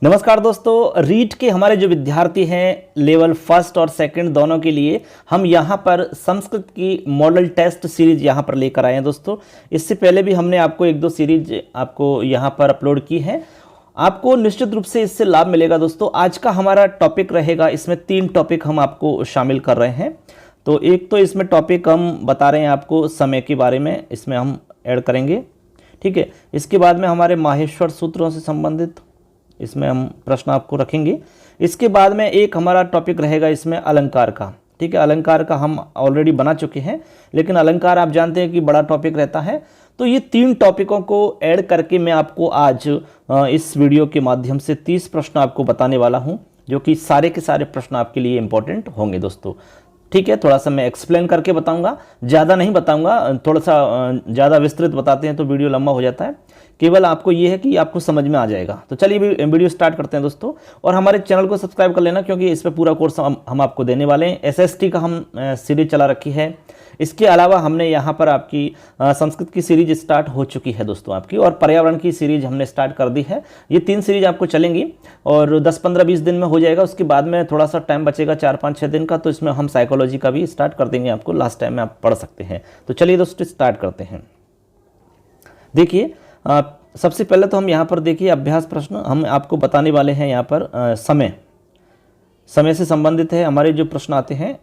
नमस्कार दोस्तों, रीट के हमारे जो विद्यार्थी हैं लेवल फर्स्ट और सेकंड दोनों के लिए हम यहाँ पर संस्कृत की मॉडल टेस्ट सीरीज यहाँ पर लेकर आए हैं। दोस्तों इससे पहले भी हमने आपको एक दो सीरीज आपको यहाँ पर अपलोड की है, आपको निश्चित रूप से इससे लाभ मिलेगा। दोस्तों आज का हमारा टॉपिक रहेगा, इसमें 3 टॉपिक हम आपको शामिल कर रहे हैं। तो एक तो इसमें टॉपिक हम बता रहे हैं आपको समय के बारे में, इसमें हम ऐड करेंगे, ठीक है। इसके बाद में हमारे माहेश्वर सूत्रों से संबंधित इसमें हम प्रश्न आपको रखेंगे। इसके बाद में एक हमारा टॉपिक रहेगा इसमें अलंकार का, ठीक है। अलंकार का हम ऑलरेडी बना चुके हैं, लेकिन अलंकार आप जानते हैं कि बड़ा टॉपिक रहता है। तो ये 3 टॉपिकों को ऐड करके मैं आपको आज इस वीडियो के माध्यम से 30 प्रश्न आपको बताने वाला हूं, जो कि सारे के सारे प्रश्न आपके लिए इंपॉर्टेंट होंगे दोस्तों, ठीक है। थोड़ा सा मैं एक्सप्लेन करके बताऊंगा, ज़्यादा नहीं बताऊंगा, थोड़ा सा ज़्यादा विस्तृत बताते हैं तो वीडियो लंबा हो जाता है। केवल आपको ये है कि आपको समझ में आ जाएगा। तो चलिए वीडियो स्टार्ट करते हैं दोस्तों, और हमारे चैनल को सब्सक्राइब कर लेना, क्योंकि इस पर पूरा कोर्स हम आपको देने वाले हैं। एसएसटी का हम सीरीज चला रखी है, इसके अलावा हमने यहाँ पर आपकी संस्कृत की सीरीज स्टार्ट हो चुकी है दोस्तों आपकी, और पर्यावरण की सीरीज हमने स्टार्ट कर दी है। ये 3 सीरीज आपको चलेंगी और 10-15-20 दिन में हो जाएगा। उसके बाद में थोड़ा सा टाइम बचेगा 4-5-6 दिन का, तो इसमें हम साइकोलॉजी का भी स्टार्ट कर देंगे आपको, लास्ट टाइम में आप पढ़ सकते हैं। तो चलिए दोस्तों स्टार्ट करते हैं। देखिए सबसे पहले तो हम यहाँ पर देखिए अभ्यास प्रश्न हम आपको बताने वाले हैं। यहाँ पर समय से संबंधित है हमारे जो प्रश्न आते हैं,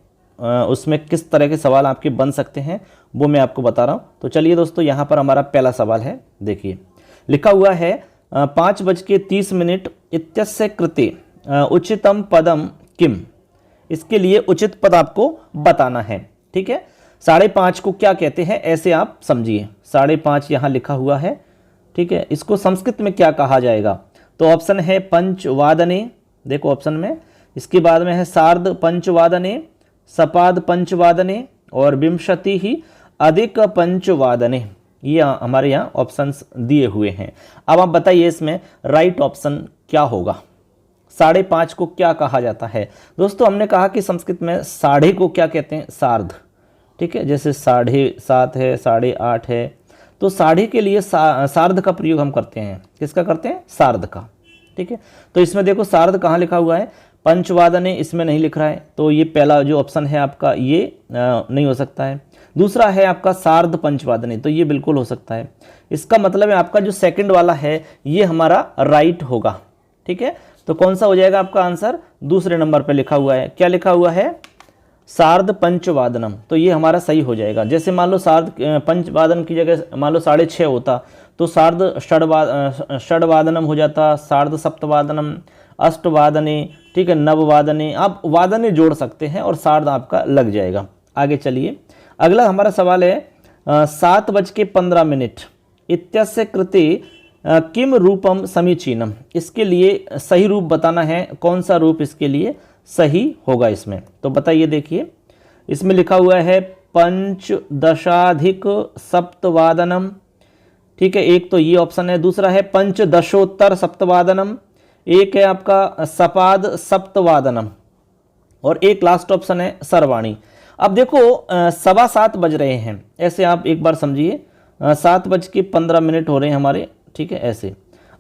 उसमें किस तरह के सवाल आपके बन सकते हैं वो मैं आपको बता रहा हूँ। तो चलिए दोस्तों यहाँ पर हमारा पहला सवाल है, देखिए लिखा हुआ है 5:30 इत्यस्य कृते उचितम पदम किम। इसके लिए उचित पद आपको बताना है, ठीक है। 5:30 को क्या कहते हैं, ऐसे आप समझिए। 5:30 यहाँ लिखा हुआ है, ठीक है। इसको संस्कृत में क्या कहा जाएगा, तो ऑप्शन है पंचवादने, देखो ऑप्शन में। इसके बाद में है सार्ध पंचवादने, सपाद पंचवादने और विंशति ही अधिक पंचवादने। ये हमारे यहाँ ऑप्शंस दिए हुए हैं। अब आप बताइए इसमें राइट ऑप्शन क्या होगा। 5:30 को क्या कहा जाता है दोस्तों, हमने कहा कि संस्कृत में साढ़े को क्या कहते हैं, सार्ध, ठीक है। जैसे 7:30 है, 8:30 है, तो साढ़े के लिए सार्ध का प्रयोग हम करते हैं। किसका करते हैं, सार्ध का, ठीक है। तो इसमें देखो सार्ध कहाँ लिखा हुआ है, पंचवादने इसमें नहीं लिख रहा है, तो ये पहला जो ऑप्शन है आपका ये नहीं हो सकता है। दूसरा है आपका सार्ध पंचवादने, तो ये बिल्कुल हो सकता है। इसका मतलब है आपका जो सेकंड वाला है ये हमारा राइट होगा, ठीक है। तो कौन सा हो जाएगा आपका आंसर, दूसरे नंबर पर लिखा हुआ है, क्या लिखा हुआ है, सार्ध पंचवादनम। तो ये हमारा सही हो जाएगा। जैसे मान लो सार्ध पंचवादन की जगह मान लो 6:30 होता, तो सार्ध षड्वादनम हो जाता, सार्ध सप्तवादनम, अष्टवादने, ठीक है, नववादने। आप वादने जोड़ सकते हैं और सार्ध आपका लग जाएगा। आगे चलिए, अगला हमारा सवाल है 7:15 इत्यस्य कृते किम रूपम समीचीनम। इसके लिए सही रूप बताना है, कौन सा रूप इसके लिए सही होगा इसमें। तो बताइए, देखिए इसमें लिखा हुआ है 15 सप्तवादनम, ठीक है, एक तो ये ऑप्शन है। दूसरा है 15 सप्तवादनम, एक है आपका सपाद सप्तवादनम, और एक लास्ट ऑप्शन है सर्वाणी। अब देखो 7:15 बज रहे हैं, ऐसे आप एक बार समझिए, 7:15 हो रहे हैं हमारे, ठीक है, ऐसे।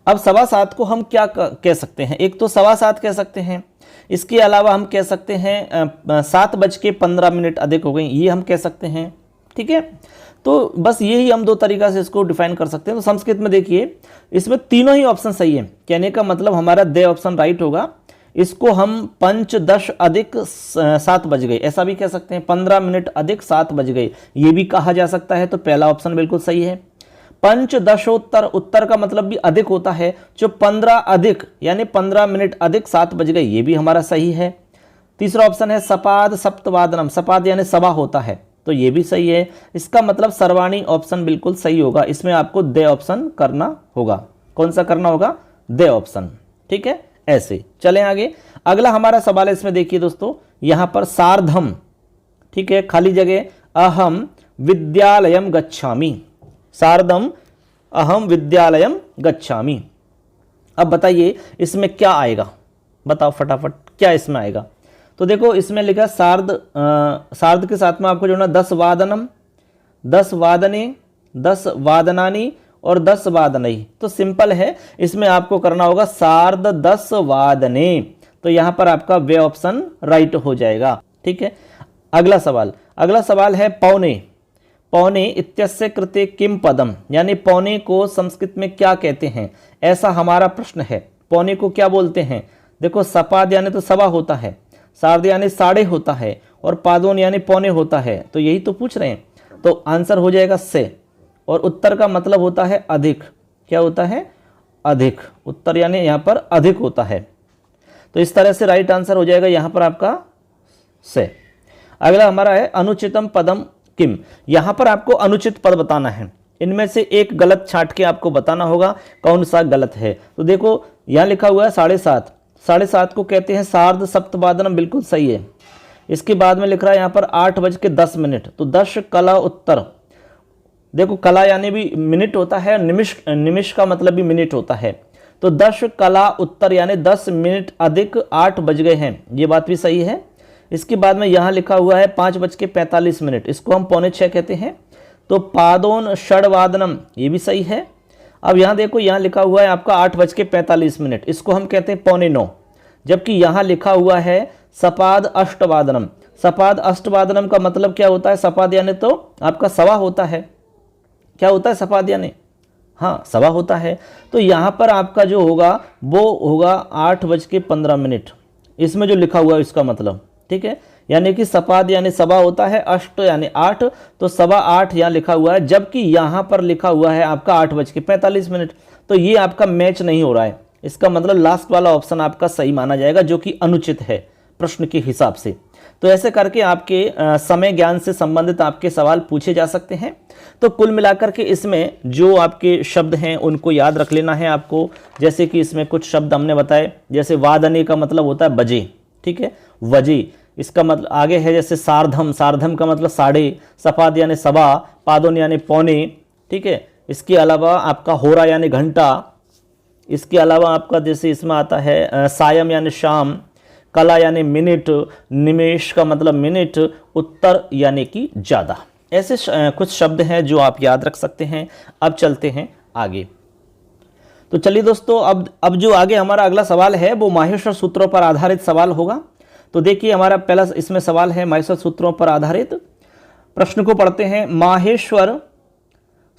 अब 7:15 को हम क्या कह सकते हैं, एक तो 7:15 कह सकते हैं, इसके अलावा हम कह सकते हैं 7:15 अधिक हो गई, ये हम कह सकते हैं, ठीक है। तो बस यही हम 2 तरीका से इसको डिफाइन कर सकते हैं। तो संस्कृत में देखिए इसमें तीनों ही ऑप्शन सही है, कहने का मतलब हमारा दे ऑप्शन राइट होगा। इसको हम 5:10 अधिक 7 बज गए ऐसा भी कह सकते हैं, 15 मिनट अधिक 7 बज गए ये भी कहा जा सकता है। तो पहला ऑप्शन बिल्कुल सही है। 5:10 उत्तर का मतलब भी अधिक होता है, जो 15 अधिक यानी 15 मिनट अधिक 7 बज गए, ये भी हमारा सही है। तीसरा ऑप्शन है सपाद सप्तवादनम, सपाद यानी सवा होता है, तो ये भी सही है। इसका मतलब सर्वाणी ऑप्शन बिल्कुल सही होगा। इसमें आपको दे ऑप्शन करना होगा। कौन सा करना होगा, दे ऑप्शन, ठीक है। ऐसे चलें आगे, अगला हमारा सवाल है इसमें देखिए दोस्तों, यहां पर सार्धम, ठीक है, खाली जगह अहम विद्यालयम गच्छामि, सार्धम अहम विद्यालयम गच्छामि। अब बताइए इसमें क्या आएगा, बताओ फटाफट क्या इसमें आएगा। तो देखो इसमें लिखा सार्ध के साथ में आपको जो ना 10 वादनम, 10 वादने, 10 वादनानी और 10 वादनै। तो सिंपल है, इसमें आपको करना होगा सार्ध 10 वादने। तो यहां पर आपका वे ऑप्शन राइट हो जाएगा। ठीक है, अगला सवाल है पौने। पौने इत्यस्य कृते किम पदम, यानी पौने को संस्कृत में क्या कहते हैं, ऐसा हमारा प्रश्न है। पौने को क्या बोलते हैं? देखो, सपाद यानी तो सवा होता है, सार्ध यानी साढ़े होता है, और पादोन यानी पौने होता है। तो यही तो पूछ रहे हैं। तो आंसर हो जाएगा से, और उत्तर का मतलब होता है अधिक। क्या होता है? अधिक। उत्तर यानी यहां पर अधिक होता है। तो इस तरह से राइट आंसर हो जाएगा यहां पर आपका से। अगला हमारा है अनुचितम पदम किम। यहां पर आपको अनुचित पद बताना है। इनमें से एक गलत छांट के आपको बताना होगा कौन सा गलत है। तो देखो, यहां लिखा हुआ है 7:30। 7:30 को कहते हैं सार्ध सप्तवादनम, बिल्कुल सही है। इसके बाद में लिख रहा है यहां पर 8:10। तो 10 कला उत्तर। देखो, कला यानी भी मिनट होता है, निमिष का मतलब भी मिनट होता है। तो 10 कला उत्तर यानी 10 मिनट अधिक 8 बज गए हैं, ये बात भी सही है। इसके बाद में यहां लिखा हुआ है 5:45, इसको हम 5:45 कहते हैं। तो पादोन षड्वादनम, ये भी सही है। अब यहां देखो, यहां लिखा हुआ है आपका 8:45, इसको हम कहते हैं 8:45। जबकि यहां लिखा हुआ है सपाद अष्टवादनम। सपाद अष्टवादनम का मतलब क्या होता है? सपाद यानी तो आपका सवा होता है। क्या होता है सपाद यानी? हाँ, सवा होता है। तो यहां पर आपका जो होगा वो होगा 8:15, इसमें जो लिखा हुआ है इसका मतलब। ठीक है, यानी कि सपाद यानी सवा होता है, अष्ट यानी 8, तो 8:15 यहाँ लिखा हुआ है। जबकि यहां पर लिखा हुआ है आपका 8:45। तो ये आपका मैच नहीं हो रहा है। इसका मतलब लास्ट वाला ऑप्शन आपका सही माना जाएगा, जो कि अनुचित है प्रश्न के हिसाब से। तो ऐसे करके आपके समय ज्ञान से संबंधित आपके सवाल पूछे जा सकते हैं। तो कुल मिलाकर के इसमें जो आपके शब्द हैं उनको याद रख लेना है आपको। जैसे कि इसमें कुछ शब्द हमने बताए, जैसे वादने का मतलब होता है बजे। ठीक है, वजे। इसका मतलब आगे है जैसे सार्धम। सार्धम का मतलब साढ़े। सपाद यानी सवा। पादोन यानी पौने। ठीक है, इसके अलावा आपका होरा यानी घंटा। इसके अलावा आपका जैसे इसमें आता है सायम यानी शाम। कला यानी मिनट। निमेश का मतलब मिनट। उत्तर यानी कि ज़्यादा। ऐसे कुछ शब्द हैं जो आप याद रख सकते हैं। अब चलते हैं आगे। तो चलिए दोस्तों, अब जो आगे हमारा अगला सवाल है वो माहेश्वर सूत्रों पर आधारित सवाल होगा। तो देखिए, हमारा पहला इसमें सवाल है माहेश्वर सूत्रों पर आधारित। प्रश्न को पढ़ते हैं। माहेश्वर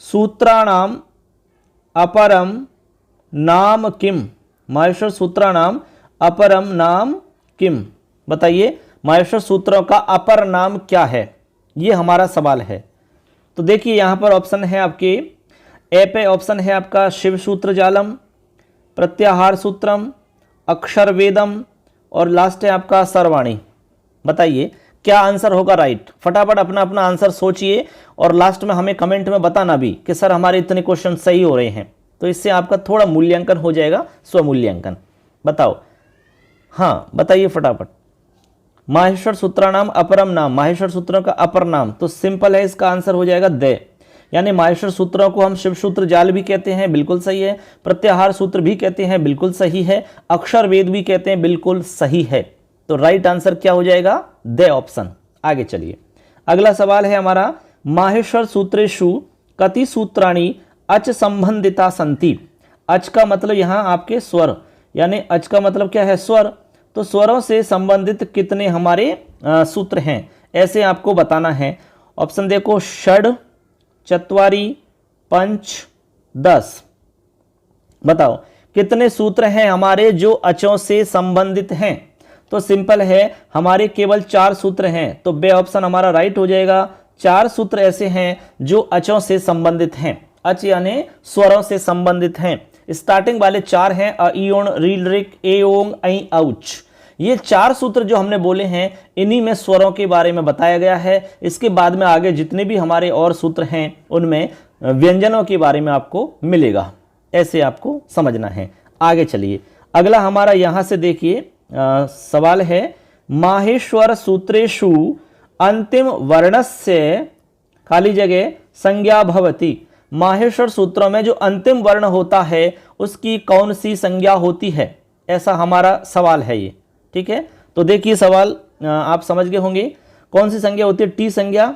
सूत्राणाम अपरम नाम किम। माहेश्वर सूत्राणाम अपरम नाम किम। बताइए, माहेश्वर सूत्रों का अपर नाम क्या है? ये हमारा सवाल है। तो देखिए, यहां पर ऑप्शन है आपके ए पे ऑप्शन है आपका शिव सूत्र जालम, प्रत्याहार सूत्रम, अक्षर वेदम, और लास्ट है आपका सर्वाणी। बताइए क्या आंसर होगा राइट? फटाफट अपना अपना आंसर सोचिए और लास्ट में हमें कमेंट में बताना भी कि सर हमारे इतने क्वेश्चन सही हो रहे हैं। तो इससे आपका थोड़ा मूल्यांकन हो जाएगा, स्वमूल्यांकन। बताओ, हाँ बताइए फटाफट। माहेश्वर सूत्राणाम अपरम नाम, माहेश्वर सूत्रों का अपर नाम। तो सिंपल है, इसका आंसर हो जाएगा दे। यानी माहेश्वर सूत्रों को हम शिव सूत्र जाल भी कहते हैं, बिल्कुल सही है। प्रत्याहार सूत्र भी कहते हैं, बिल्कुल सही है। अक्षर वेद भी कहते हैं, बिल्कुल सही है। तो राइट आंसर क्या हो जाएगा? दे ऑप्शन। आगे चलिए, अगला सवाल है हमारा। माहेश्वर सूत्रेषु कति सूत्राणि अच संबंधिता संति। अच का मतलब यहां आपके स्वर, यानी अच का मतलब क्या है? स्वर। तो स्वरों से संबंधित कितने हमारे सूत्र हैं, ऐसे आपको बताना है। ऑप्शन देखो, षड, चत्वारी, पंच, 10। बताओ कितने सूत्र हैं हमारे जो अचों से संबंधित हैं? तो सिंपल है, हमारे केवल 4 सूत्र हैं। तो बे ऑप्शन हमारा राइट हो जाएगा। 4 सूत्र ऐसे हैं जो अचों से संबंधित हैं। अच यानी स्वरों से संबंधित हैं। स्टार्टिंग वाले 4 हैं अ, ई, ओण, रील, रिक, ए, ओंग, ऐ, औच। ये 4 सूत्र जो हमने बोले हैं, इन्हीं में स्वरों के बारे में बताया गया है। इसके बाद में आगे जितने भी हमारे और सूत्र हैं उनमें व्यंजनों के बारे में आपको मिलेगा। ऐसे आपको समझना है। आगे चलिए, अगला हमारा यहां से देखिए सवाल है। माहेश्वर सूत्रेषु अंतिम वर्णस्य खाली जगह संज्ञा भवति। माहेश्वर सूत्रों में जो अंतिम वर्ण होता है उसकी कौन सी संज्ञा होती है? ऐसा हमारा सवाल है ये। ठीक है, तो देखिए सवाल आप समझ गए होंगे। कौन सी संज्ञा होती है? टी संज्ञा,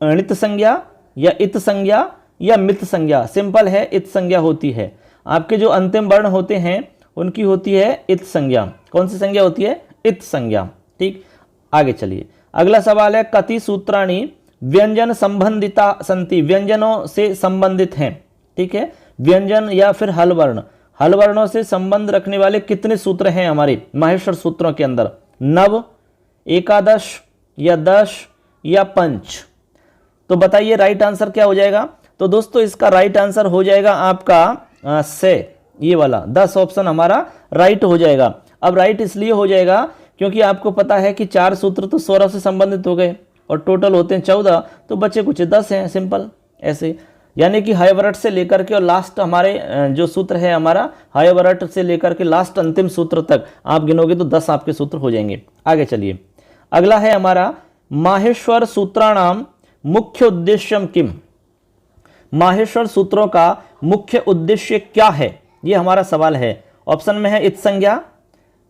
णित संज्ञा, या इत संज्ञा, या मित संज्ञा? सिंपल है, इत संज्ञा होती है। आपके जो अंतिम वर्ण होते हैं उनकी होती है इत संज्ञा। कौन सी संज्ञा होती है? इत संज्ञा। ठीक, आगे चलिए। अगला सवाल है कति सूत्राणि व्यंजन संबंधिता संति, व्यंजनों से संबंधित हैं। ठीक है, व्यंजन या फिर हल वर्ण, हल वर्णों से संबंध रखने वाले कितने सूत्र हैं हमारे माहेश्वर सूत्रों के अंदर? 9, 11 या 10 या 5? तो बताइए राइट आंसर क्या हो जाएगा? तो दोस्तों इसका राइट आंसर हो जाएगा आपका से, ये वाला 10 ऑप्शन हमारा राइट हो जाएगा। अब राइट इसलिए हो जाएगा क्योंकि आपको पता है कि 4 सूत्र तो 16 से संबंधित हो गए और टोटल होते हैं 14, तो बचे कुछ 10 हैं, सिंपल ऐसे। यानी कि हायवरट से लेकर के और लास्ट हमारे जो सूत्र है हमारा हायवरट से लेकर के लास्ट अंतिम सूत्र तक आप गिनोगे तो 10 आपके सूत्र हो जाएंगे। आगे चलिए, अगला है हमारा माहेश्वर सूत्राणाम मुख्य उद्देश्यम किम? माहेश्वर सूत्रों का मुख्य उद्देश्य क्या है, ये हमारा सवाल है। ऑप्शन में है इत संज्ञा,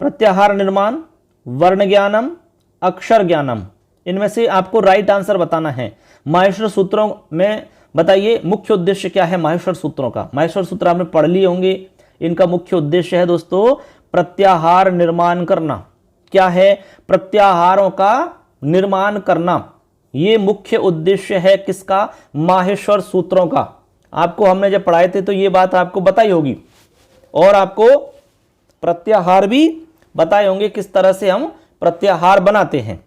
प्रत्याहार निर्माण, वर्ण ज्ञानम, अक्षर ज्ञानम। इनमें से आपको राइट आंसर बताना है। माहेश्वर सूत्रों में बताइए मुख्य उद्देश्य क्या है माहेश्वर सूत्रों का? माहेश्वर सूत्र आपने पढ़ लिए होंगे। इनका मुख्य उद्देश्य है दोस्तों प्रत्याहार निर्माण करना। क्या है? प्रत्याहारों का निर्माण करना। ये मुख्य उद्देश्य है किसका? माहेश्वर सूत्रों का। आपको हमने जब पढ़ाए थे तो ये बात आपको बताई होगी और आपको प्रत्याहार भी बताए होंगे किस तरह से हम प्रत्याहार बनाते हैं।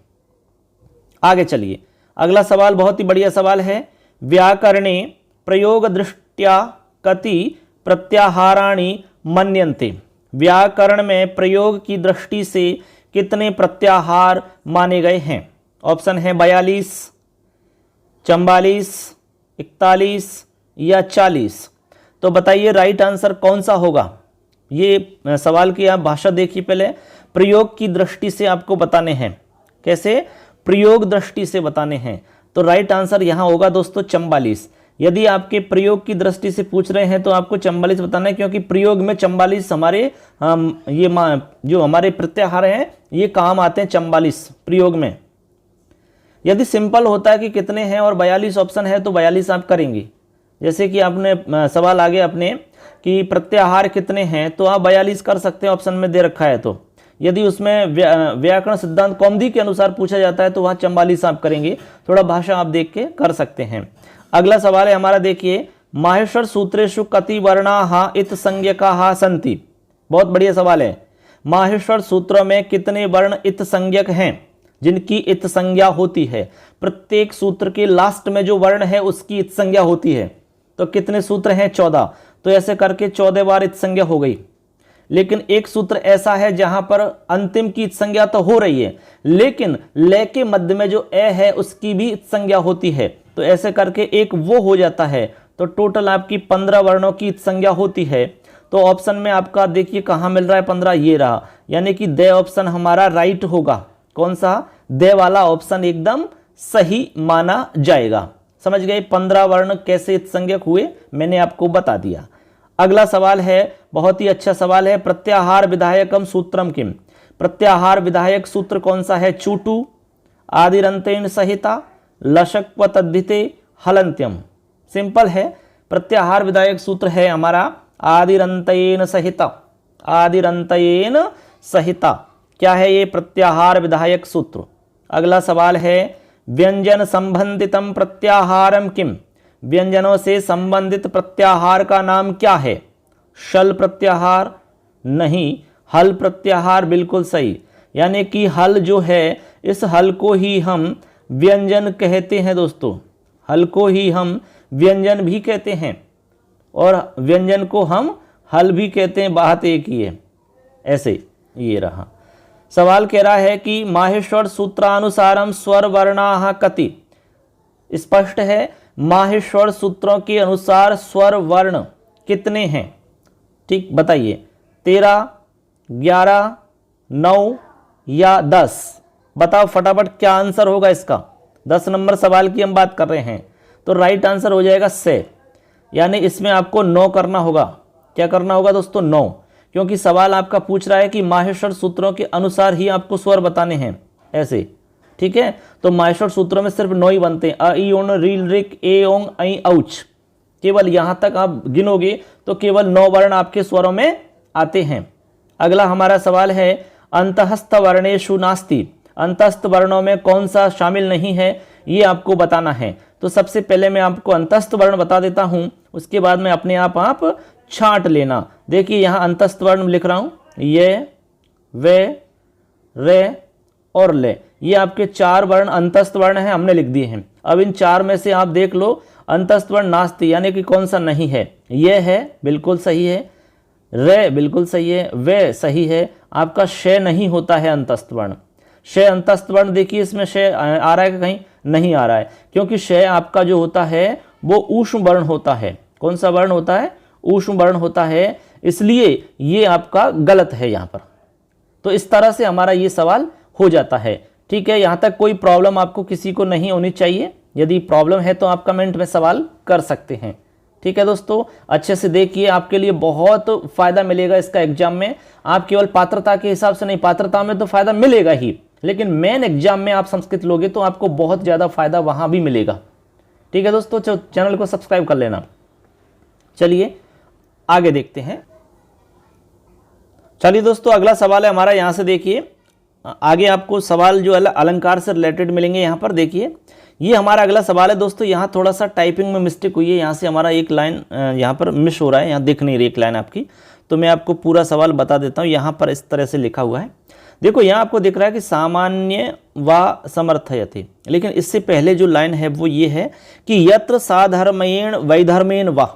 आगे चलिए, अगला सवाल बहुत ही बढ़िया सवाल है। व्याकरणे प्रयोग दृष्टया कति प्रत्याहाराणि मन्यन्ते? व्याकरण में प्रयोग की दृष्टि से कितने प्रत्याहार माने गए हैं? ऑप्शन है 42, 44, 41 या 40। तो बताइए राइट आंसर कौन सा होगा? ये सवाल की आप भाषा देखिए पहले। प्रयोग की दृष्टि से आपको बताने हैं। कैसे? प्रयोग दृष्टि से बताने हैं। तो राइट आंसर यहां होगा दोस्तों 44। यदि आपके प्रयोग की दृष्टि से पूछ रहे हैं तो आपको 44 बताना है, क्योंकि प्रयोग में 44 हमारे ये जो हमारे प्रत्याहार हैं ये काम आते हैं 44 प्रयोग में। यदि सिंपल होता है कि कितने हैं और 42 ऑप्शन है तो 42 आप करेंगे। जैसे कि आपने सवाल आगे अपने कि प्रत्याहार कितने हैं तो आप 42 कर सकते हैं, ऑप्शन में दे रखा है। तो यदि उसमें व्याकरण सिद्धांत कौमुदी के अनुसार पूछा जाता है तो वहाँ 44 आप करेंगे। थोड़ा भाषा आप देख के कर सकते हैं। अगला सवाल है हमारा, देखिए माहेश्वर सूत्रेषु कति वर्णाः इत संज्ञकाः सन्ति? बहुत बढ़िया सवाल है। माहेश्वर सूत्रों में कितने वर्ण इत संज्ञक हैं जिनकी इत संज्ञा होती है? प्रत्येक सूत्र के लास्ट में जो वर्ण है उसकी इत संज्ञा होती है। तो कितने सूत्र हैं? 14। तो ऐसे करके 14 बार इत संज्ञा हो गई। लेकिन एक सूत्र ऐसा है जहां पर अंतिम की इत संज्ञा तो हो रही है, लेकिन ले के मध्य में जो ए है उसकी भी इत संज्ञा होती है। तो ऐसे करके एक वो हो जाता है। तो टोटल आपकी 15 वर्णों की इत संज्ञा होती है। तो ऑप्शन में आपका देखिए कहां मिल रहा है 15, ये रहा। यानी कि दे ऑप्शन हमारा राइट होगा। कौन सा? दे वाला ऑप्शन एकदम सही माना जाएगा। समझ गए 15 वर्ण कैसे इत संज्ञक हुए? मैंने आपको बता दिया। अगला सवाल है, बहुत ही अच्छा सवाल है। प्रत्याहार विधायकम सूत्रम किम? प्रत्याहार विधायक सूत्र कौन सा है? चूटू, आदिरंतेन सहिता, लशक व तद्धिते, हलंत्यम। सिंपल है, प्रत्याहार विधायक सूत्र है हमारा आदिरंतेन सहिता। आदिरंतेन सहिता क्या है? ये प्रत्याहार विधायक सूत्र। अगला सवाल है, व्यंजन संबंधितम प्रत्याहारम किम? व्यंजनों से संबंधित प्रत्याहार का नाम क्या है? शल प्रत्याहार? नहीं। हल प्रत्याहार? बिल्कुल सही। यानी कि हल जो है, इस हल को ही हम व्यंजन कहते हैं दोस्तों। हल को ही हम व्यंजन भी कहते हैं और व्यंजन को हम हल भी कहते हैं। बात एक ही है। ऐसे ये रहा। सवाल कह रहा है कि माहेश्वर सूत्रानुसारम स्वर वर्णाः कति? स्पष्ट है, माहेश्वर सूत्रों के अनुसार स्वर वर्ण कितने हैं? ठीक, बताइए 13, 11, 9 या 10? बताओ फटाफट क्या आंसर होगा इसका। 10 नंबर सवाल की हम बात कर रहे हैं। तो राइट आंसर हो जाएगा से। यानी इसमें आपको 9 करना होगा। क्या करना होगा दोस्तों? 9। क्योंकि सवाल आपका पूछ रहा है कि माहेश्वर सूत्रों के अनुसार ही आपको स्वर बताने हैं। ऐसे ठीक है। तो माहेश्वर सूत्रों में सिर्फ 9 ही बनते हैं। अ, ई, ओण, रील, रिक, ए, ओंग, ऐ, औच। केवल यहां तक आप गिनोगे तो केवल 9 वर्ण आपके स्वरों में आते हैं। अगला हमारा सवाल है अंतःस्थ वर्णेषु नास्ति, अंतःस्थ वर्णों में कौन सा शामिल नहीं है, ये आपको बताना है। तो सबसे पहले मैं आपको अंतःस्थ वर्ण बता देता हूं, उसके बाद में अपने आप छांट लेना। देखिए यहां अंतःस्थ वर्ण लिख रहा हूं, ये, वे, रे और ले, ये आपके 4 वर्ण अंतःस्थ वर्ण हैं, हमने लिख दिए हैं। अब इन 4 में से आप देख लो अंतःस्थ वर्ण नास्ति यानी कि कौन सा नहीं है। ये है, बिल्कुल सही है। रे बिल्कुल सही है। वे सही है। आपका शे नहीं होता है अंतःस्थ वर्ण। शे अंतःस्थ वर्ण देखिए इसमें शे आ रहा है कि कहीं नहीं आ रहा है, क्योंकि शे आपका जो होता है वो ऊष्म वर्ण होता है। कौन सा वर्ण होता है? ऊष्म वर्ण होता है, इसलिए ये आपका गलत है यहाँ पर। तो इस तरह से हमारा ये सवाल हो जाता है। ठीक है, यहाँ तक कोई प्रॉब्लम आपको किसी को नहीं होनी चाहिए। यदि प्रॉब्लम है तो आप कमेंट में सवाल कर सकते हैं। ठीक है दोस्तों, अच्छे से देखिए, आपके लिए बहुत फायदा मिलेगा इसका एग्जाम में। आप केवल पात्रता के हिसाब से नहीं, पात्रता में तो फायदा मिलेगा ही, लेकिन मेन एग्जाम में आप संस्कृत लोगे तो आपको बहुत ज़्यादा फायदा वहाँ भी मिलेगा। ठीक है दोस्तों, चैनल को सब्सक्राइब कर लेना। चलिए आगे देखते हैं। चलिए दोस्तों, अगला सवाल है हमारा, यहाँ से देखिए आगे आपको सवाल जो अलंकार से रिलेटेड मिलेंगे। यहाँ पर देखिए ये हमारा अगला सवाल है दोस्तों। यहाँ थोड़ा सा टाइपिंग में मिस्टेक हुई है, यहाँ से हमारा एक लाइन यहाँ पर मिस हो रहा है, यहाँ दिख नहीं रही एक लाइन आपकी, तो मैं आपको पूरा सवाल बता देता हूँ। यहाँ पर इस तरह से लिखा हुआ है, देखो यहाँ आपको दिख रहा है कि सामान्य व समर्थयति, लेकिन इससे पहले जो लाइन है वो ये है कि यत्र साधर्मेण वैधर्मेण वा,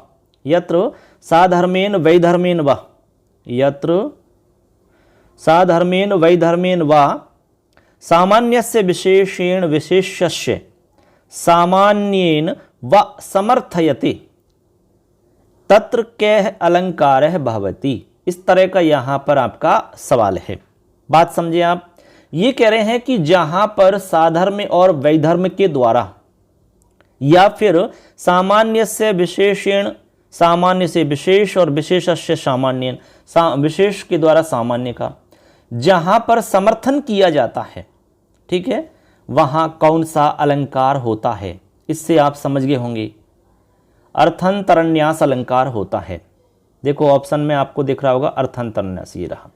यत्र साधर्मेण वैधर्मेण वा, यत्र साधर्मेण वैधर्मेण वा सामान्यस्य विशेषेण विशेष्यस्य सामान्येन व समर्थयति तत्र कैः अलंकारः भवति। इस तरह का यहाँ पर आपका सवाल है। बात समझे आप? ये कह रहे हैं कि जहां पर साधर्म और वैधर्म के द्वारा या फिर सामान्य से विशेषण, सामान्य से विशेष और विशेषस्य सामान्य, विशेष के द्वारा सामान्य का जहां पर समर्थन किया जाता है, ठीक है, वहां कौन सा अलंकार होता है? इससे आप समझ गए होंगे, अर्थांतरन्यास अलंकार होता है। देखो ऑप्शन में आपको दिख रहा होगा अर्थांतरन्यास, ये रहा।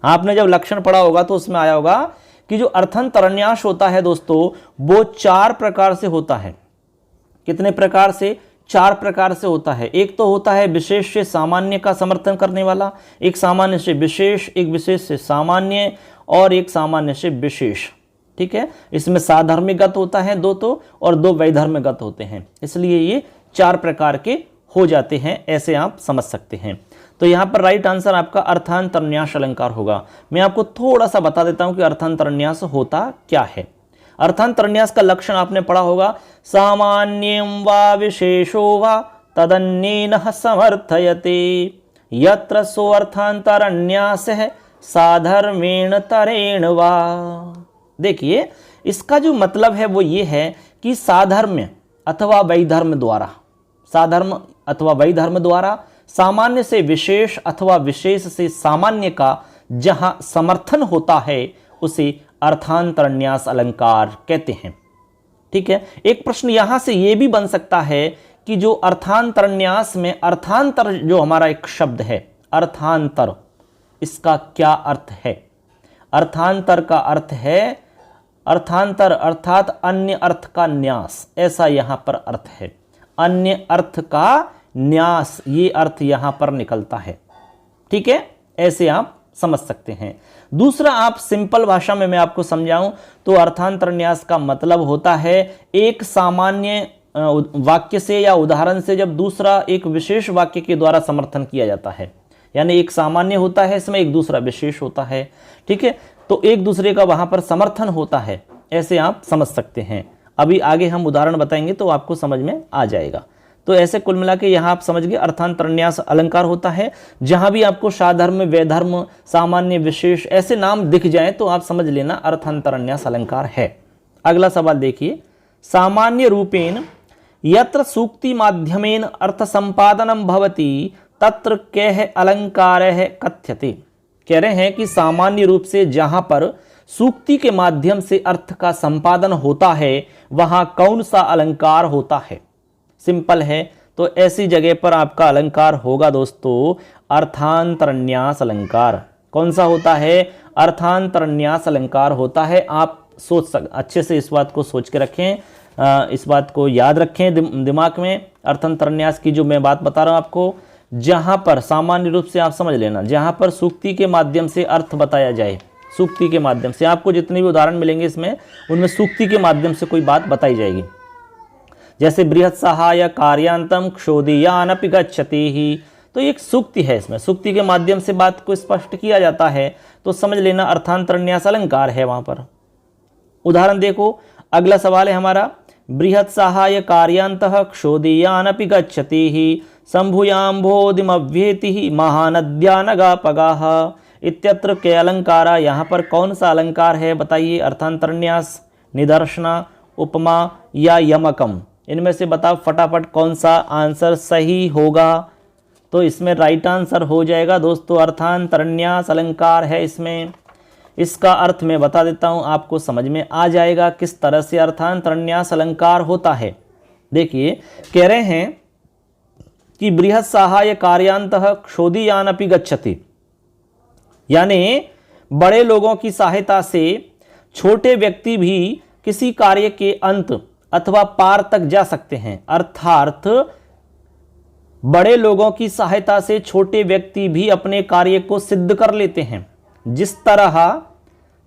आपने जब लक्षण पढ़ा होगा तो उसमें आया होगा कि जो अर्थांतरन्यास होता है दोस्तों वो 4 प्रकार से होता है। कितने प्रकार से? 4 प्रकार से होता है। एक तो होता है विशेष से सामान्य का समर्थन करने वाला, एक सामान्य से विशेष, एक विशेष से सामान्य और एक सामान्य से विशेष। ठीक है, इसमें साधर्मिगत होता है 2 तो, और 2 वैधर्मिगत होते हैं, इसलिए ये 4 प्रकार के हो जाते हैं, ऐसे आप समझ सकते हैं। तो यहाँ पर राइट आंसर आपका अर्थांतरन्यास अलंकार होगा। मैं आपको थोड़ा सा बता देता हूं कि अर्थांतरन्यास होता क्या है। अर्थांतरन्यास का लक्षण आपने पढ़ा होगा, सामान्यं वा विशेषो वा तदन्येन समर्थयते यत्र सो अर्थांतरन्यासः साधर्मेण तरेण वा। देखिए इसका जो मतलब है वो ये है कि साधर्म्य अथवा वैधर्म द्वारा, साधर्म अथवा वैधर्म द्वारा सामान्य से विशेष अथवा विशेष से सामान्य का जहां समर्थन होता है उसे अर्थांतरन्यास अलंकार कहते हैं। ठीक है, एक प्रश्न यहां से यह भी बन सकता है कि जो अर्थांतरन्यास में अर्थांतर जो हमारा एक शब्द है अर्थांतर, इसका क्या अर्थ है? अर्थांतर का अर्थ है अर्थांतर अर्थात अन्य अर्थ का न्यास, ऐसा यहां पर अर्थ है। अन्य अर्थ का न्यास, ये अर्थ यहां पर निकलता है। ठीक है, ऐसे आप समझ सकते हैं। दूसरा आप सिंपल भाषा में मैं आपको समझाऊं तो अर्थांतरन्यास का मतलब होता है एक सामान्य वाक्य से या उदाहरण से जब दूसरा एक विशेष वाक्य के द्वारा समर्थन किया जाता है, यानी एक सामान्य होता है इसमें, एक दूसरा विशेष होता है। ठीक है, तो एक दूसरे का वहां पर समर्थन होता है, ऐसे आप समझ सकते हैं। अभी आगे हम उदाहरण बताएंगे तो आपको समझ में आ जाएगा। तो ऐसे कुल मिला के यहाँ आप समझ गए अर्थांतरन्यास अलंकार होता है। जहां भी आपको साधर्म, वैधर्म, सामान्य, विशेष ऐसे नाम दिख जाए तो आप समझ लेना अर्थांतरन्यास अलंकार है। अगला सवाल देखिए, सामान्य रूपेण यत्र सूक्ति माध्यमेन अर्थ संपादनम भवति तत्र कैः अलंकारः कथ्यते। कह रहे हैं कि सामान्य रूप से जहां पर सूक्ति के माध्यम से अर्थ का संपादन होता है वहां कौन सा अलंकार होता है? सिंपल है, तो ऐसी जगह पर आपका अलंकार होगा दोस्तों अर्थांतरन्यास अलंकार। कौन सा होता है? अर्थांतरन्यास अलंकार होता है। आप अच्छे से इस बात को सोच के रखें, इस बात को याद रखें दिमाग में। अर्थांतरन्यास की जो मैं बात बता रहा हूं आपको, जहां पर सामान्य रूप से आप समझ लेना, जहां पर सूक्ति के माध्यम से अर्थ बताया जाए, सूक्ति के माध्यम से आपको जितने भी उदाहरण मिलेंगे इसमें, उनमें सूक्ति के माध्यम से कोई बात बताई जाएगी। जैसे बृहत् सहाय कार्यांतम क्षोदीयानपि गच्छति ही, तो एक सूक्ति है, इसमें सूक्ति के माध्यम से बात को स्पष्ट किया जाता है, तो समझ लेना अर्थांतरन्यास अलंकार है वहां पर। उदाहरण देखो, अगला सवाल है हमारा, बृहत् सहाय कार्यांतः क्षोदीयानपि गच्छति ही शंभुयाम्भोदिमव्येति महानद्यानगापगाः इत्यत्र के अलंकारा। यहाँ पर कौन सा अलंकार है बताइए? अर्थांतरन्यास, निदर्शना, उपमा या यमकम? इनमें से बताओ फटाफट कौन सा आंसर सही होगा। तो इसमें राइट आंसर हो जाएगा दोस्तों अर्थांतरन्यास अलंकार है इसमें। इसका अर्थ मैं बता देता हूं, आपको समझ में आ जाएगा किस तरह से अर्थांतरन्यास अलंकार होता है। देखिए, कह रहे हैं कि बृहत् सहाय कार्यांतः क्षोदीयानपि गच्छति, यानी बड़े लोगों की सहायता से छोटे व्यक्ति भी किसी कार्य के अंत अथवा पार तक जा सकते हैं। अर्थात बड़े लोगों की सहायता से छोटे व्यक्ति भी अपने कार्य को सिद्ध कर लेते हैं। जिस तरह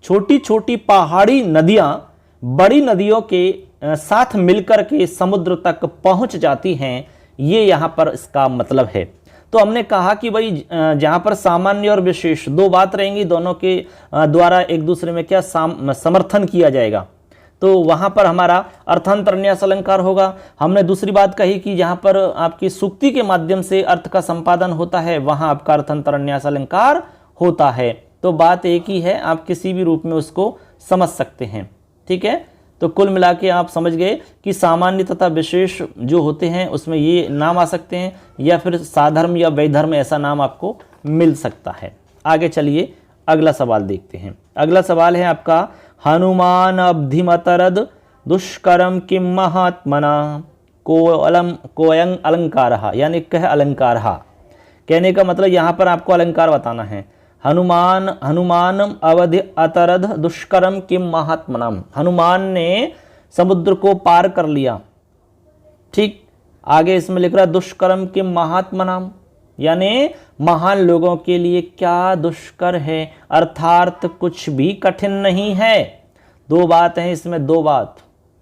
छोटी छोटी पहाड़ी नदियां बड़ी नदियों के साथ मिलकर के समुद्र तक पहुंच जाती हैं, ये यहां पर इसका मतलब है। तो हमने कहा कि भाई जहां पर सामान्य और विशेष दो बात रहेंगी, दोनों के द्वारा एक दूसरे में क्या समर्थन किया जाएगा, तो वहां पर हमारा अर्थांतरन्यास अलंकार होगा। हमने दूसरी बात कही कि जहां पर आपकी सूक्ति के माध्यम से अर्थ का संपादन होता है, वहां आपका अर्थांतरन्यास अलंकार होता है। तो बात एक ही है, आप किसी भी रूप में उसको समझ सकते हैं। ठीक है, तो कुल मिला के आप समझ गए कि सामान्य तथा विशेष जो होते हैं उसमें ये नाम आ सकते हैं, या फिर साधर्म या वैधर्म ऐसा नाम आपको मिल सकता है। आगे चलिए अगला सवाल देखते हैं। अगला सवाल है आपका, हनुमान अब्धिमतरद दुष्करम किम महात्मना कोयं अलंकारः, यानी कह अलंकारः। कहने का मतलब यहाँ पर आपको अलंकार बताना है। हनुमानम अवधि अतरद दुष्करम किम महात्मनम, हनुमान ने समुद्र को पार कर लिया। ठीक, आगे इसमें लिख रहा है दुष्करम किम महात्मनम, यानी महान लोगों के लिए क्या दुष्कर है, अर्थात कुछ भी कठिन नहीं है। दो बात है इसमें, दो बात,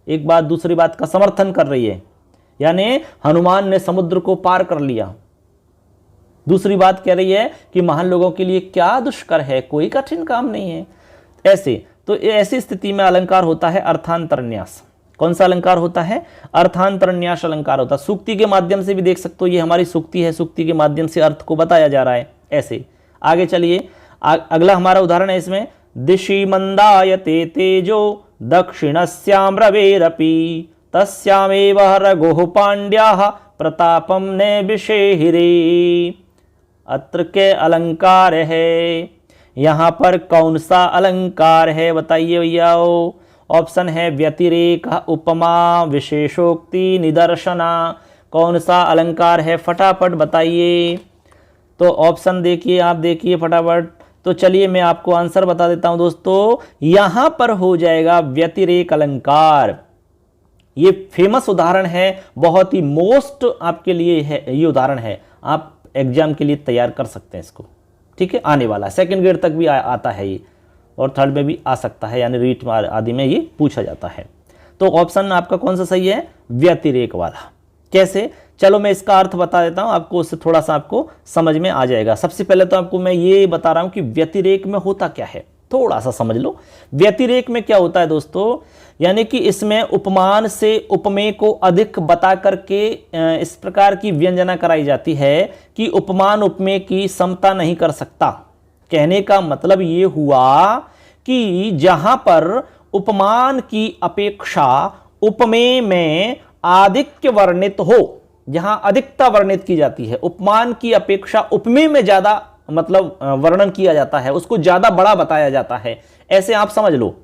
एक बात दूसरी बात का समर्थन कर रही है, यानी हनुमान ने समुद्र को पार कर लिया। दूसरी बात कह रही है कि महान लोगों के लिए क्या दुष्कर है, कोई कठिन काम नहीं है। ऐसे तो ऐसी स्थिति में अलंकार होता है अर्थांतरन्यास। कौन सा अलंकार होता है? अर्थांतरन्यास अलंकार होता है। सूक्ति के माध्यम से भी देख सकते हो, ये हमारी सूक्ति है, सूक्ति के माध्यम से अर्थ को बताया जा रहा है। ऐसे आगे चलिए, अगला हमारा उदाहरण है इसमें, दिशि मंदायते तेजो दक्षिणस्याम रवेरपि तस्यामेव रघुः पांड्याः प्रतापम ने विषेहिरे। अत्र के अलंकार है, यहां पर कौन सा अलंकार है बताइए भैया। ऑप्शन है व्यतिरेक, उपमा, विशेषोक्ति, निदर्शना। कौन सा अलंकार है फटाफट बताइए। तो ऑप्शन देखिए, आप देखिए फटाफट। तो चलिए मैं आपको आंसर बता देता हूं दोस्तों, यहां पर हो जाएगा व्यतिरेक अलंकार। ये फेमस उदाहरण है, बहुत ही मोस्ट आपके लिए है ये उदाहरण है, आप एग्जाम के लिए तैयार कर सकते हैं इसको। ठीक है, आने वाला सेकंड ग्रेड तक भी आता है ये, और थर्ड में भी आ सकता है, यानी रीट आदि में ये पूछा जाता है। तो ऑप्शन आपका कौन सा सही है? व्यतिरेक वाला। कैसे? चलो मैं इसका अर्थ बता देता हूं आपको, उससे थोड़ा सा आपको समझ में आ जाएगा। सबसे पहले तो आपको मैं ये बता रहा हूं कि व्यतिरेक में होता क्या है, थोड़ा सा समझ लो। व्यतिरेक में क्या होता है दोस्तों, यानी कि इसमें उपमान से उपमेय को अधिक बता करके इस प्रकार की व्यंजना कराई जाती है कि उपमान उपमेय की समता नहीं कर सकता। कहने का मतलब ये हुआ कि जहां पर उपमान की अपेक्षा उपमेय में आधिक्य वर्णित हो, जहां अधिकता वर्णित की जाती है, उपमान की अपेक्षा उपमेय में ज्यादा मतलब वर्णन किया जाता है, उसको ज्यादा बड़ा बताया जाता है। ऐसे आप समझ लो,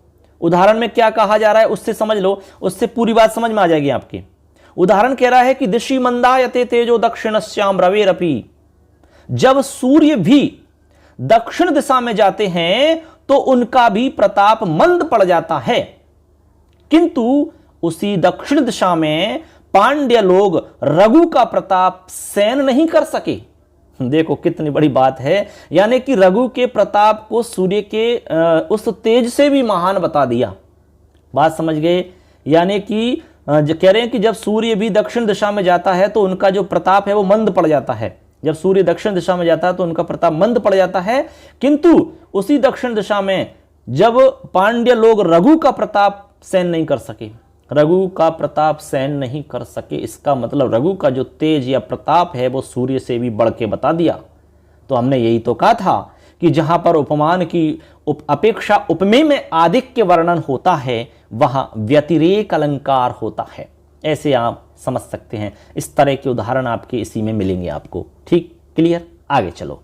उदाहरण में क्या कहा जा रहा है उससे समझ लो, उससे पूरी बात समझ में आ जाएगी आपकी। उदाहरण कह रहा है कि दिशि मंदायते तेजो दक्षिणस्याम रवेरपि, जब सूर्य भी दक्षिण दिशा में जाते हैं तो उनका भी प्रताप मंद पड़ जाता है, किंतु उसी दक्षिण दिशा में पांड्य लोग रघु का प्रताप सहन नहीं कर सके। देखो कितनी बड़ी बात है, यानी कि रघु के प्रताप को सूर्य के उस तेज से भी महान बता दिया। बात समझ गए? यानी कि कह रहे हैं कि जब सूर्य भी दक्षिण दिशा में जाता है तो उनका जो प्रताप है वो मंद पड़ जाता है। जब सूर्य दक्षिण दिशा में जाता है तो उनका प्रताप मंद पड़ जाता है, किंतु उसी दक्षिण दिशा में जब पांड्य लोग रघु का प्रताप सहन नहीं कर सके, रघु का प्रताप सहन नहीं कर सके, इसका मतलब रघु का जो तेज या प्रताप है वो सूर्य से भी बढ़ के बता दिया। तो हमने यही तो कहा था कि जहां पर उपमान की अपेक्षा उपमेय में आधिक्य वर्णन होता है वहां व्यतिरेक अलंकार होता है। ऐसे आप समझ सकते हैं। इस तरह के उदाहरण आपके इसी में मिलेंगे आपको। ठीक, क्लियर? आगे चलो।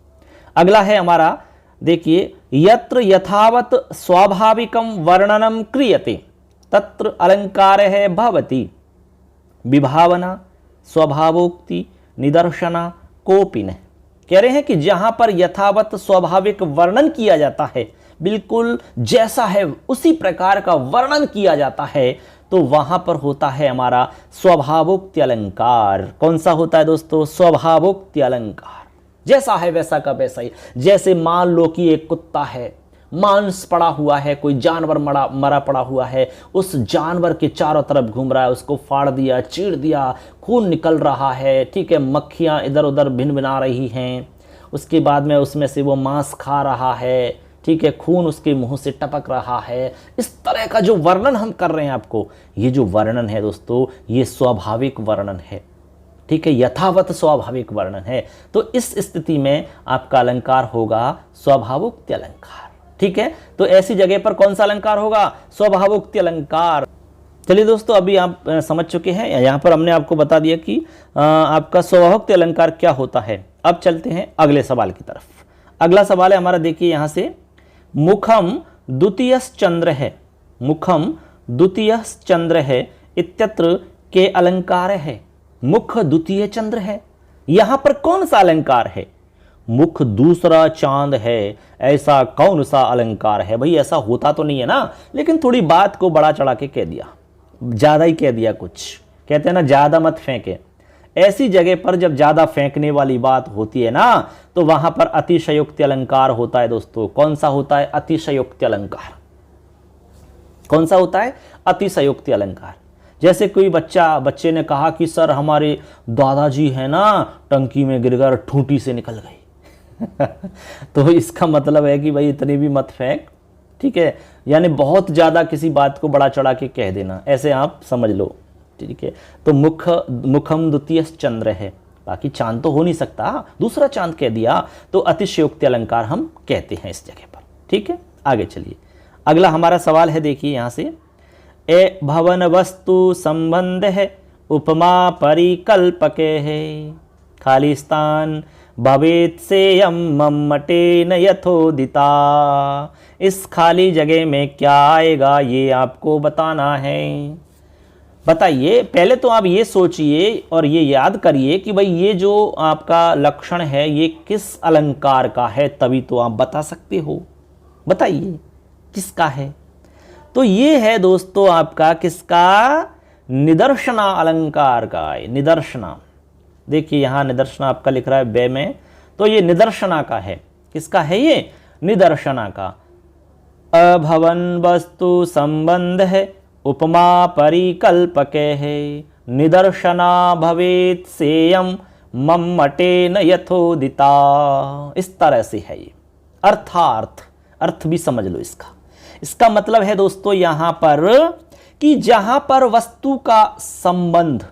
अगला है हमारा, देखिए, यत्र यथावत स्वाभाविकम वर्णनम क्रियते तत्र अलंकार है भवति, विभावना स्वभावोक्ति निदर्शना कोपिन। कह रहे हैं कि जहां पर यथावत स्वाभाविक वर्णन किया जाता है, बिल्कुल जैसा है उसी प्रकार का वर्णन किया जाता है, तो वहां पर होता है हमारा स्वभावोक्ति अलंकार। कौन सा होता है दोस्तों? स्वभावोक्ति अलंकार। जैसा है वैसा का वैसा ही। जैसे मान लो कि एक कुत्ता है, मांस पड़ा हुआ है, कोई जानवर मरा पड़ा हुआ है, उस जानवर के चारों तरफ घूम रहा है, उसको फाड़ दिया, चीर दिया, खून निकल रहा है, ठीक है, मक्खियाँ इधर उधर भिन भिना रही हैं, उसके बाद में उसमें से वो मांस खा रहा है, ठीक है, खून उसके मुंह से टपक रहा है। इस तरह का जो वर्णन हम कर रहे हैं आपको, ये जो वर्णन है दोस्तों, ये स्वाभाविक वर्णन है, ठीक है, यथावत स्वाभाविक वर्णन है। तो इस स्थिति में आपका अलंकार होगा स्वभावोक्ति अलंकार। ठीक है, तो ऐसी जगह पर कौन सा अलंकार होगा? स्वभावोक्ति अलंकार। चलिए दोस्तों, अभी आप समझ चुके हैं, यहाँ पर हमने आपको बता दिया कि आपका स्वभावोक्ति अलंकार क्या होता है। अब चलते हैं अगले सवाल की तरफ। अगला सवाल है हमारा, देखिए यहाँ से, मुखम द्वितीयस् चंद्र है, मुखम द्वितीयस् चंद्र है इत्यत्र के अलंकार है। मुख द्वितीय चंद्र है, यहां पर कौन सा अलंकार है? मुख दूसरा चांद है, ऐसा कौन सा अलंकार है? भाई ऐसा होता तो नहीं है ना, लेकिन थोड़ी बात को बड़ा चढ़ा के कह दिया, ज्यादा ही कह दिया कुछ। कहते हैं ना, ज्यादा मत फेंके। ऐसी जगह पर जब ज्यादा फेंकने वाली बात होती है ना, तो वहां पर अतिशयोक्ति अलंकार होता है दोस्तों। कौन सा होता है? अतिशयोक्ति अलंकार। कौन सा होता है? अतिशयोक्ति अलंकार। जैसे कोई बच्चे ने कहा कि सर हमारे दादाजी है ना, टंकी में गिरकर ठूंटी से निकल गई। तो इसका मतलब है कि भाई इतनी भी मत फेंक, ठीक है, यानी बहुत ज्यादा किसी बात को बड़ा चढ़ा के कह देना, ऐसे आप समझ लो। ठीक है, तो मुखम द्वितीय चंद्र है, बाकी चांद तो हो नहीं सकता, दूसरा चांद कह दिया, तो अतिशयोक्ति अलंकार हम कहते हैं इस जगह पर। ठीक है, आगे चलिए। अगला हमारा सवाल है, देखिए यहाँ से, ए भवन वस्तु संबंध है उपमा परिकल्पके है, खाली स्थान भवेत से मम्मटे न यथोदिता। इस खाली जगह में क्या आएगा ये आपको बताना है। बताइए, पहले तो आप ये सोचिए और ये याद करिए कि भाई ये जो आपका लक्षण है ये किस अलंकार का है, तभी तो आप बता सकते हो। बताइए किसका है? तो ये है दोस्तों आपका किसका? निदर्शना अलंकार का है। निदर्शना, देखिए यहाँ निदर्शना आपका लिख रहा है बे में, तो ये निदर्शना का है। किसका है ये? निदर्शना का। अभवन वस्तु संबंध है उपमा परिकल्पके है, निदर्शना भवेत सेयम मम्मटे न यथोदिता। इस तरह से है ये। अर्थ भी समझ लो इसका। इसका मतलब है दोस्तों यहां पर कि जहां पर वस्तु का संबंध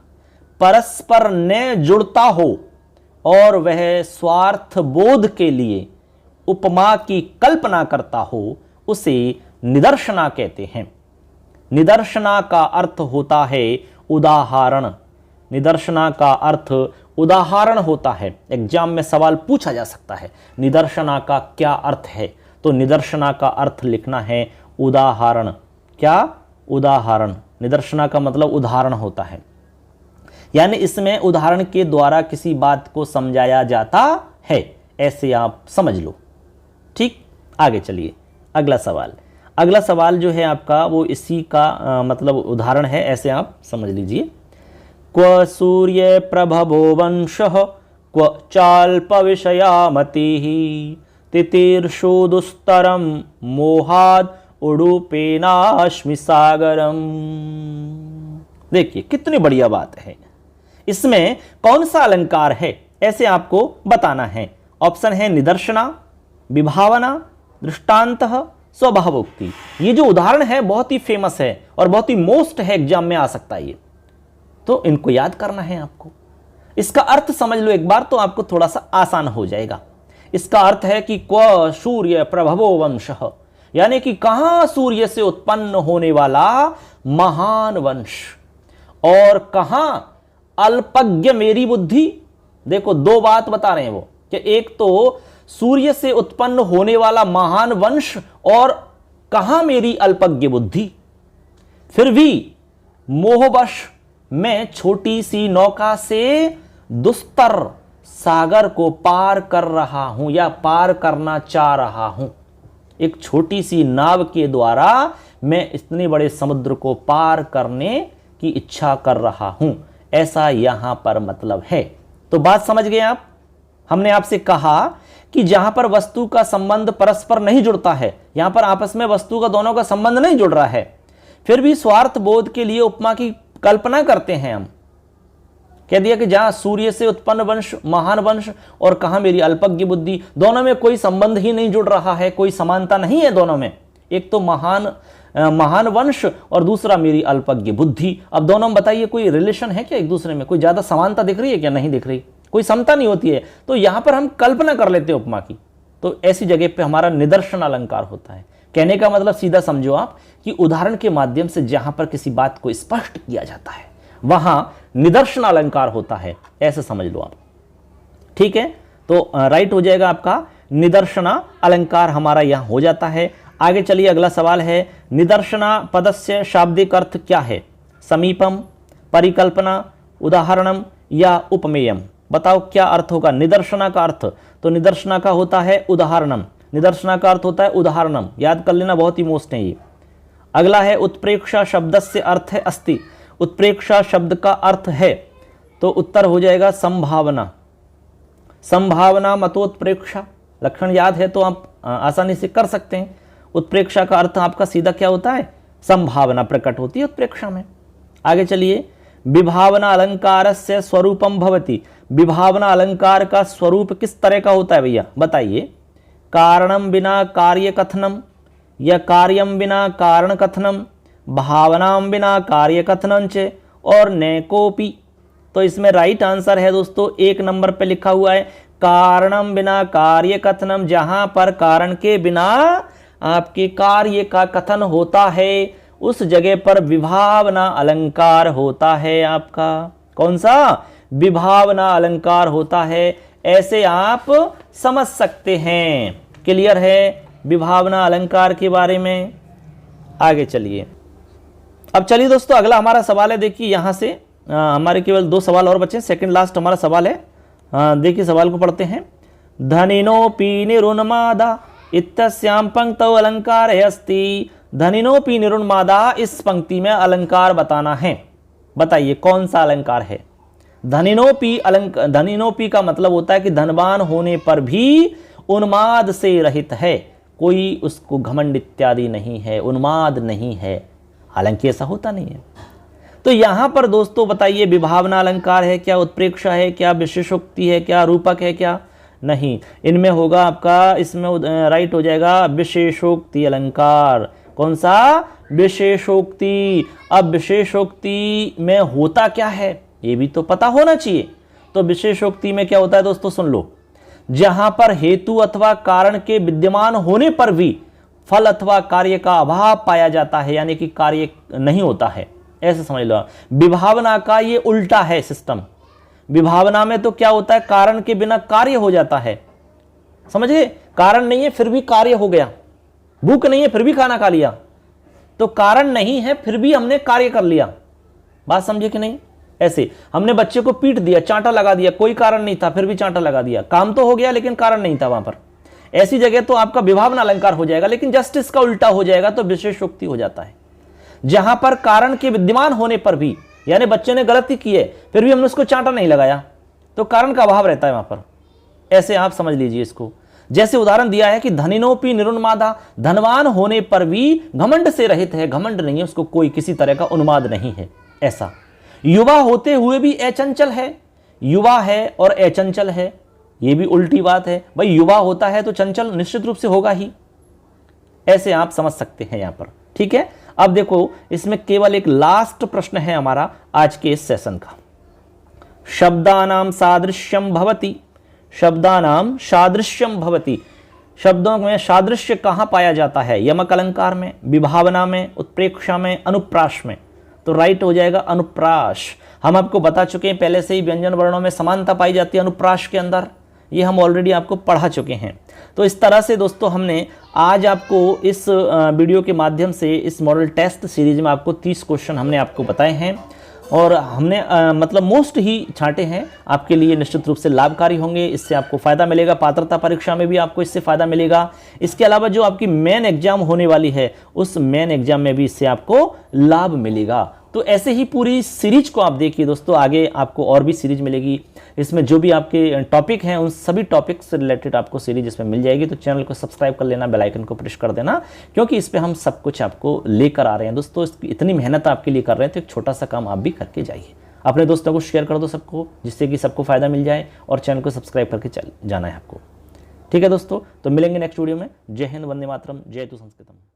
परस्पर न जुड़ता हो और वह स्वार्थ बोध के लिए उपमा की कल्पना करता हो, उसे निदर्शना कहते हैं। निदर्शना का अर्थ होता है उदाहरण। निदर्शना का अर्थ उदाहरण होता है। एग्जाम में सवाल पूछा जा सकता है, निदर्शना का क्या अर्थ है? तो निदर्शना का अर्थ लिखना है उदाहरण। क्या? उदाहरण। निदर्शना का मतलब उदाहरण होता है। यानी इसमें उदाहरण के द्वारा किसी बात को समझाया जाता है, ऐसे आप समझ लो। ठीक, आगे चलिए अगला सवाल। अगला सवाल जो है आपका वो इसी का मतलब उदाहरण है, ऐसे आप समझ लीजिए। क्व सूर्य प्रभवो वंशः क्व चाल्प विषया मतिः तितीर्षो दुस्तरम मोहाद उडुपेनाश्मि सागरम। देखिए कितनी बढ़िया बात है। इसमें कौन सा अलंकार है ऐसे आपको बताना है। ऑप्शन है निदर्शना, विभावना, दृष्टांतः, स्वभावोक्ति। ये जो उदाहरण है बहुत ही फेमस है और बहुत ही मोस्ट है, एग्जाम में आ सकता है ये, तो इनको याद करना है आपको। इसका अर्थ समझ लो एक बार तो आपको थोड़ा सा आसान हो जाएगा। इसका अर्थ है कि क्व सूर्य प्रभवो वंशः, यानी कि कहां सूर्य से उत्पन्न होने वाला महान वंश, और कहां अल्पज्ञ मेरी बुद्धि। देखो दो बात बता रहे हैं वो, कि एक तो सूर्य से उत्पन्न होने वाला महान वंश और कहां मेरी अल्पज्ञ बुद्धि। फिर भी मोहवश मैं छोटी सी नौका से दुस्तर सागर को पार कर रहा हूं या पार करना चाह रहा हूं। एक छोटी सी नाव के द्वारा मैं इतने बड़े समुद्र को पार करने की इच्छा कर रहा हूं, ऐसा यहां पर मतलब है। तो बात समझ गए आप। हमने आपसे कहा कि जहां पर वस्तु का संबंध परस्पर नहीं जुड़ता है, यहां पर आपस में वस्तु का दोनों का संबंध नहीं जुड़ रहा है, फिर भी स्वार्थ बोध के लिए उपमा की कल्पना करते हैं हम। कह दिया कि जहां सूर्य से उत्पन्न वंश महान वंश और कहां मेरी अल्पज्ञ बुद्धि, दोनों में कोई संबंध ही नहीं जुड़ रहा है, कोई समानता नहीं है दोनों में। एक तो महान वंश और दूसरा मेरी अल्पज्ञ बुद्धि। अब दोनों में बताइए कोई रिलेशन है क्या एक दूसरे में, कोई ज्यादा समानता दिख रही है क्या? नहीं दिख रही, कोई समता नहीं होती है। तो यहां पर हम कल्पना कर लेते हैं उपमा की। तो ऐसी जगह पे हमारा निदर्शन अलंकार होता है। कहने का मतलब सीधा समझो आप कि उदाहरण के माध्यम से जहां पर किसी बात को स्पष्ट किया जाता है वहां निदर्शन अलंकार होता है, ऐसे समझ लो आप। ठीक है, तो राइट हो जाएगा आपका निदर्शना अलंकार हमारा यहां हो जाता है। आगे चलिए अगला सवाल है, निदर्शना पदस्य शाब्दिक अर्थ क्या है? समीपम, परिकल्पना, उदाहरणम या उपमेयम। बताओ क्या अर्थ होगा निदर्शना का अर्थ? तो निदर्शना का होता है उदाहरणम, निदर्शना का अर्थ होता है उदाहरणम, याद कर लेना, बहुत ही मोस्ट है ये। अगला है उत्प्रेक्षा शब्द से अर्थ है अस्ति। उत्प्रेक्षा शब्द का अर्थ है, तो उत्तर हो जाएगा संभावना। संभावना मतोत्प्रेक्षा, लक्षण याद है तो आप आसानी से कर सकते हैं। उत्प्रेक्षा का अर्थ आपका सीधा क्या होता है? संभावना प्रकट होती है उत्प्रेक्षा में। आगे चलिए, विभावना अलंकार से स्वरूपम भवति। विभावना अलंकार का स्वरूप किस तरह का होता है भैया बताइए? कारणम बिना कार्य कथनम या कार्यम बिना कारण कथनम, भावनाम बिना कार्य कथनम च और नैकोपि। तो इसमें राइट आंसर है दोस्तों, एक नंबर पे लिखा हुआ है कारणम बिना कार्य कथनम। जहां पर कारण के बिना आपके कार्य का कथन होता है उस जगह पर विभावना अलंकार होता है आपका। कौन सा? विभावना अलंकार होता है, ऐसे आप समझ सकते हैं। क्लियर है विभावना अलंकार के बारे में? आगे चलिए, अब चलिए दोस्तों अगला हमारा सवाल है। देखिए यहां से हमारे केवल 2 सवाल और बचे, सेकंड लास्ट हमारा सवाल है। देखिए सवाल को पढ़ते हैं। धनिनोपि निरुन्मादा इत्यस्यां पंक्तौ अलंकार अस्ति। धनिनोपि निरुन्मादा, इस पंक्ति में अलंकार बताना है। बताइए कौन सा अलंकार है? धनिनोपि अलंकार, धनिनोपि का मतलब होता है कि धनवान होने पर भी उन्माद से रहित है, कोई उसको घमंड इत्यादि नहीं है, उन्माद नहीं है। हालांकि ऐसा होता नहीं है। तो यहां पर दोस्तों बताइए विभावना अलंकार है क्या, उत्प्रेक्षा है क्या, विशेषोक्ति है क्या, रूपक है क्या? नहीं, इनमें होगा आपका, इसमें राइट हो जाएगा विशेषोक्ति अलंकार। कौन सा? विशेषोक्ति। अब विशेषोक्ति में होता क्या है ये भी तो पता होना चाहिए। तो विशेषोक्ति में क्या होता है दोस्तों सुन लो, जहां पर हेतु अथवा कारण के विद्यमान होने पर भी फल अथवा कार्य का अभाव पाया जाता है, यानी कि कार्य नहीं होता है, ऐसे समझ लो। विभावना का ये उल्टा है सिस्टम। विभावना में तो क्या होता है, कारण के बिना कार्य हो जाता है, समझ गए? कारण नहीं है फिर भी कार्य हो गया, भूख नहीं है फिर भी खाना खा लिया, तो कारण नहीं है फिर भी हमने कार्य कर लिया। बात समझे कि नहीं? ऐसे हमने बच्चे को पीट दिया, चांटा लगा दिया, कोई कारण नहीं था फिर भी चांटा लगा दिया, काम तो हो गया लेकिन कारण नहीं था वहां पर। ऐसी जगह तो आपका विभावना अलंकार हो जाएगा, लेकिन जस्टिस का उल्टा हो जाएगा तो विशेषोक्ति हो जाता है। जहां पर कारण के विद्यमान होने पर भी, यानी बच्चे ने गलती की है फिर भी हमने उसको चांटा नहीं लगाया, तो कारण का अभाव रहता है वहां पर। ऐसे आप समझ लीजिए इसको। जैसे उदाहरण दिया है कि धनिनोपि निरुन्मादा, धनवान होने पर भी घमंड से रहित है, घमंड नहीं है उसको, कोई किसी तरह का उन्माद नहीं है ऐसा। युवा होते हुए भी अचंचल है, युवा है और अचंचल है, ये भी उल्टी बात है। भाई युवा होता है तो चंचल निश्चित रूप से होगा ही, ऐसे आप समझ सकते हैं यहां पर। ठीक है, अब देखो इसमें केवल एक लास्ट प्रश्न है हमारा आज के इस सेशन का। शब्दानाम सादृश्यम भवति, शब्दानाम सादृश्यम भवति, शब्दों में सादृश्य कहां पाया जाता है? यमक अलंकार में, विभावना में, उत्प्रेक्षा में, अनुप्रास में। तो राइट हो जाएगा अनुप्रास। हम आपको बता चुके हैं पहले से ही, व्यंजन वर्णों में समानता पाई जाती है अनुप्रास के अंदर, ये हम ऑलरेडी आपको पढ़ा चुके हैं। तो इस तरह से दोस्तों हमने आज आपको इस वीडियो के माध्यम से इस मॉडल टेस्ट सीरीज में आपको 30 क्वेश्चन हमने आपको बताए हैं, और हमने मतलब मोस्ट ही छांटे हैं, आपके लिए निश्चित रूप से लाभकारी होंगे। इससे आपको फ़ायदा मिलेगा, पात्रता परीक्षा में भी आपको इससे फ़ायदा मिलेगा। इसके अलावा जो आपकी मेन एग्जाम होने वाली है उस मेन एग्जाम में भी इससे आपको लाभ मिलेगा। तो ऐसे ही पूरी सीरीज को आप देखिए दोस्तों, आगे आपको और भी सीरीज मिलेगी। इसमें जो भी आपके टॉपिक हैं उन सभी टॉपिक से रिलेटेड आपको सीरीज इसमें मिल जाएगी। तो चैनल को सब्सक्राइब कर लेना, बेल आइकन को प्रेस कर देना, क्योंकि इस पे हम सब कुछ आपको लेकर आ रहे हैं दोस्तों। इतनी मेहनत आपके लिए कर रहे हैं तो एक छोटा सा काम आप भी करके जाइए। अपने दोस्तों को शेयर कर दो सबको, जिससे कि सबको फायदा मिल जाए, और चैनल को सब्सक्राइब करके जाना है आपको। ठीक है दोस्तों, तो मिलेंगे नेक्स्ट वीडियो में। जय हिंद, वंदे मातरम, जय तु संस्कृतम।